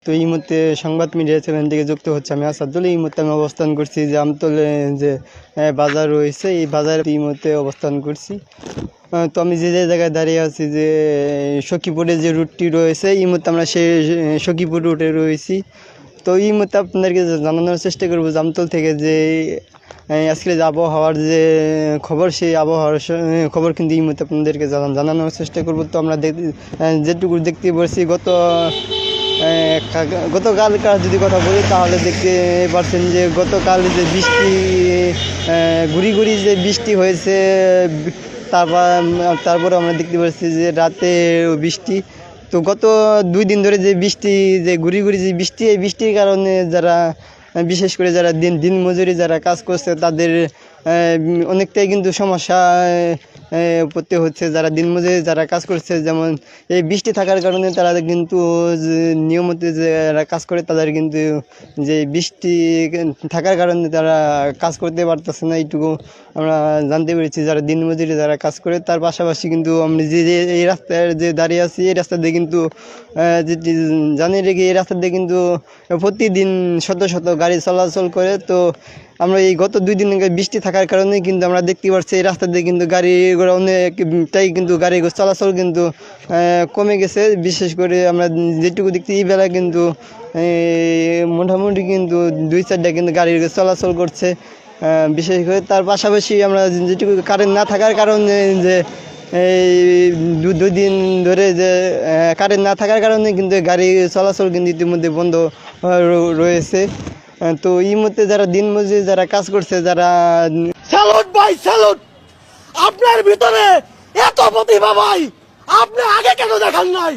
তো এই মুহূর্তে সংবাদ মিডিয়া চ্যানেল থেকে যুক্ত হচ্ছে আমি আসাদুল। এই মুহূর্তে আমি অবস্থান করছি যে আমতলে যে বাজার রয়েছে, এই বাজারে এই মুহূর্তে অবস্থান করছি। তো আমি যে জায়গায় দাঁড়িয়ে আছি যে সখীপুরে যে রুটটি রয়েছে, এই মুহূর্তে আমরা সেই সখীপুর রুটে রয়েছি। তো এই মুহূর্তে আপনাদেরকে জানানোর চেষ্টা করবো জামতল থেকে যে আজকে যে আবহাওয়ার যে খবর, সেই আবহাওয়ার খবর কিন্তু এই মুহূর্তে আপনাদেরকে জানানোর চেষ্টা করবো। তো আমরা যেটুকু দেখতে পাচ্ছি গতকালকার যদি কথা বলি তাহলে দেখতে পাচ্ছেন যে গতকাল যে বৃষ্টি গুড়ি গুড়ি যে বৃষ্টি হয়েছে, তারপরে আমরা দেখতে পাচ্ছি যে রাতে বৃষ্টি। তো গত 2 দিন ধরে যে বৃষ্টি, যে গুড়ি গুড়ি যে বৃষ্টি, এই বৃষ্টির কারণে যারা বিশেষ করে যারা দিন মজুরি যারা কাজ করছে তাদের অনেকটাই কিন্তু সমস্যা পড়তে হচ্ছে। যারা দিনমজুরি যারা কাজ করছে, যেমন এই বৃষ্টি থাকার কারণে তারা কিন্তু নিয়মিত যারা কাজ করে তাদের কিন্তু যে বৃষ্টি থাকার কারণে তারা কাজ করতে পারতেছে না, এইটুকু আমরা জানতে পেরেছি যারা দিনমজুরি যারা কাজ করে। তার পাশাপাশি কিন্তু আমরা যে এই রাস্তায় যে দাঁড়িয়ে আছি, এই রাস্তা দিয়ে কিন্তু যেটি জানি রেখে এই রাস্তা দিয়ে কিন্তু প্রতিদিন শত শত গাড়ি চলাচল করে। তো আমরা এই গত 2 দিন বৃষ্টি থাকার কারণে কিন্তু আমরা দেখতে পাচ্ছি এই রাস্তা দিয়ে কিন্তু গাড়ি ঘোড়া অনেকটাই কিন্তু গাড়ি চলাচল কিন্তু কমে গেছে। বিশেষ করে আমরা যেটুকু দেখছি এই বেলা কিন্তু মোটামুটি কিন্তু 2-4টা কিন্তু গাড়ি চলাচল করছে বিশেষ করে। তার পাশাপাশি আমরা যেটুকু কারেন্ট না থাকার কারণে যে এই 2 দিন ধরে যে কারেন্ট না থাকার কারণে কিন্তু গাড়ি চলাচল কিন্তু ইতিমধ্যে বন্ধ রয়েছে। তো এই মুহূর্তে যারা দিনমজুরি যারা কাজ করছে, যারা স্যালুট ভাই স্যালুট, আপনার ভিতরে এত প্রতিভা ভাই, আপনি আগে কেন দেখান নাই?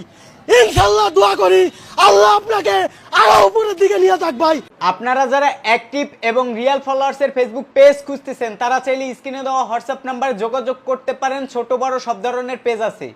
ইনশাআল্লাহ দোয়া করি আল্লাহ আপনাকে আরো উপরের দিকে নিয়ে যাক ভাই। আপনারা যারা অ্যাক্টিভ এবং রিয়েল ফলোয়ার্সের ফেসবুক পেজ খুঁজতেছেন তারা চাইলে স্ক্রিনে দেওয়া হোয়াটসঅ্যাপ নাম্বারে যোগাযোগ করতে পারেন। ছোট বড় সব ধরনের পেজ আছে।